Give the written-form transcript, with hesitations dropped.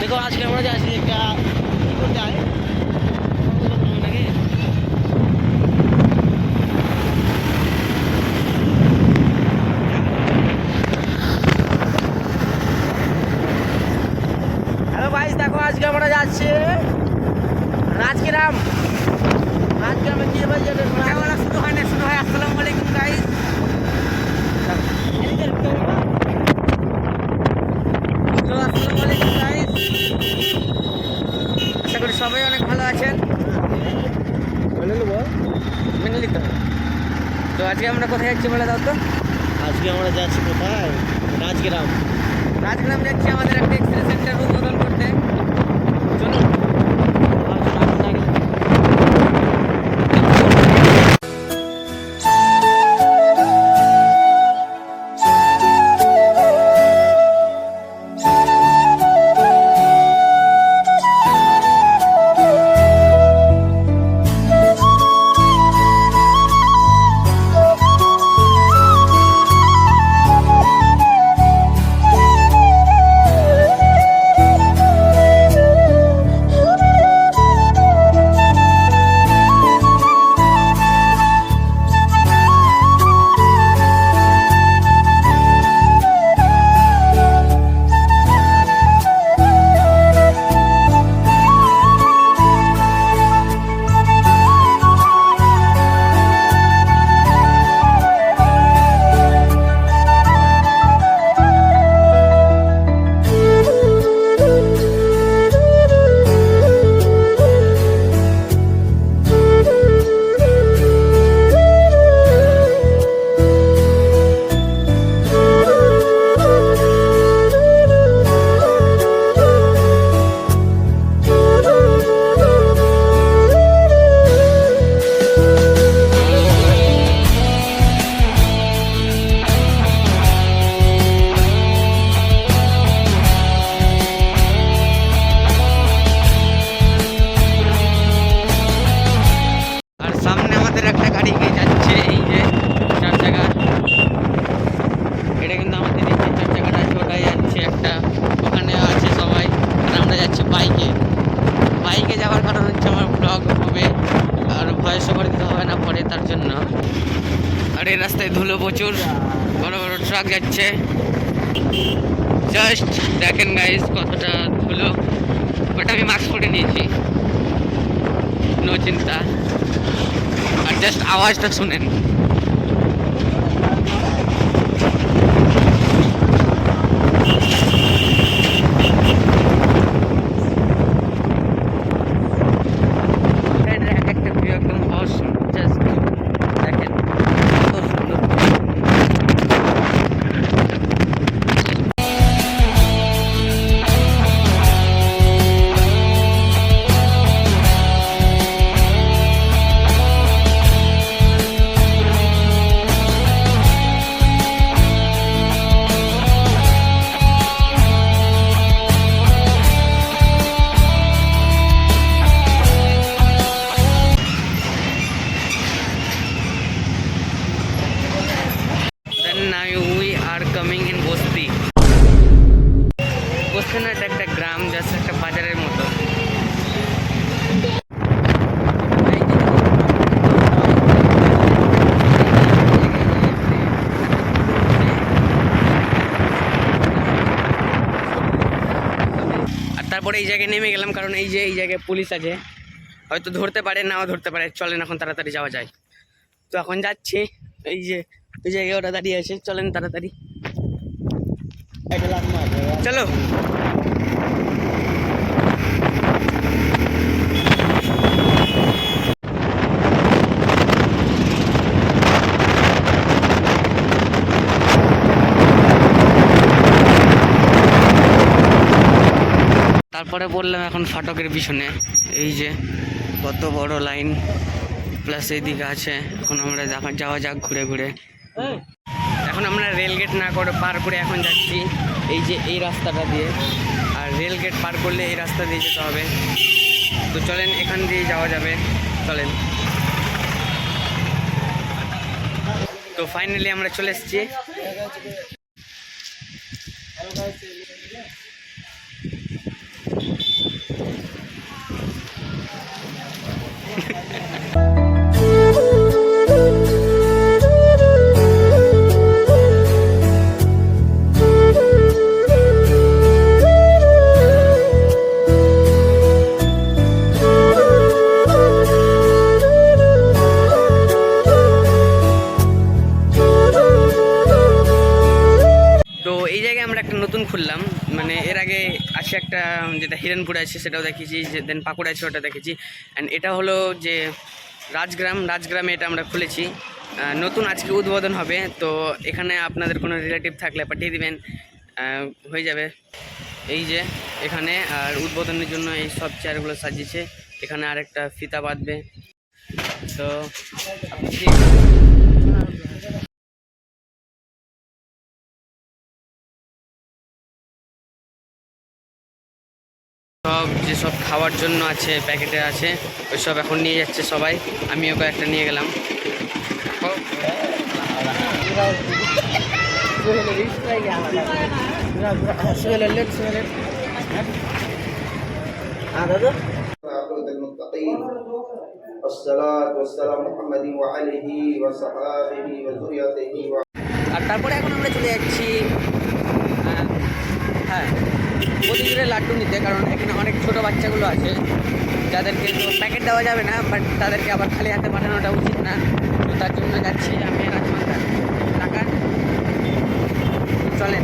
देखो आज कैमरा जैसे क्या करते आए हेलो गाइस देखो आज कैमरा যাচ্ছে রাজগ্রাম রাজগ্রামে কি ভাই যাবে ক্যামেরা শুরু হয় আসসালামু আলাইকুম গাইস আসসালামু আলাইকুম গাইস আশা করি সবাই অনেক ভালো আছেন মেনে নিতে তো আজকে আমরা কোথায় যাচ্ছি বলে দাও তো আজকে আমরা যাচ্ছি কোথায় রাজগ্রাম রাজগ্রাম যাচ্ছি আমাদের একটা এক্সরে সেন্টার উদ্বোধন করতে চলো আর এই রাস্তায় ধুলো প্রচুর বড় বড় ট্রাক যাচ্ছে জাস্ট দেখেন গাইস কতটা ধুলো বাট আমি মাস্ক পরে নিয়েছি নো চিন্তা আর জাস্ট আওয়াজটা শুনেন একটা গ্রাম জাস্ট একটা বাজারের মতো আর তারপরে এই জায়গায় নেমে গেলাম কারণ এই জায়গায় পুলিশ আছে হয়তো ধরতে পারে নাও ধরতে পারে চলেন এখন তাড়াতাড়ি যাওয়া যায় তো এখন যাচ্ছি এই জায়গায় ওরা দাঁড়িয়ে আছে চলেন তাড়াতাড়ি চলো তারপরে বললাম এখন ফটকের পিছনে এই যে কত বড় লাইন প্লাস এইদিকে আছে এখন আমরা যাওয়া যাক ঘুরে ঘুরে এখন আমরা রেলগেট না করে পার করে এখন যাচ্ছি এই রাস্তাটা দিয়ে আর রেলগেট পার করলে এই রাস্তা দিয়ে যেতে হবে তো চলেন এখান দিয়ে যাওয়া যাবে চলেন তো ফাইনালি আমরা চলে এসেছি আমরা একটা নতুন খুললাম, মানে এর আগে আছে একটা যেটা হিরণপুরে আছে সেটাও দেখেছি, যে দেন পাকুড়া আছে ওটা দেখেছি, অ্যান্ড এটা হলো যে রাজগ্রামে এটা আমরা খুলেছি। নতুন আজকে উদ্বোধন হবে, তো এখানে আপনাদের কোনো রিলেটিভ থাকলে পাঠিয়ে দিবেন, হয়ে যাবে। এই যে এখানে আর উদ্বোধনের জন্য এই সব চেয়ারগুলো সাজিয়েছে, এখানে আরেকটা ফিতা বাঁধবে। তো আপনি সব যেসব খাওয়ার জন্য আছে প্যাকেটে আছে ওই সব এখন নিয়ে যাচ্ছে সবাই, আমিও কয়েকটা নিয়ে গেলাম। আর তারপরে এখন আমরা চলে যাচ্ছি হ্যাঁ প্রতিদিনের লাড্ডু নিতে, কারণ এখানে অনেক ছোট বাচ্চাগুলো আছে যাদেরকে তো প্যাকেট দেওয়া যাবে না, বাট তাদেরকে আবার খালি হাতে পাঠানোটা উচিত না, তো তার জন্য যাচ্ছি আমি রাজমাতা টাকা। চলেন।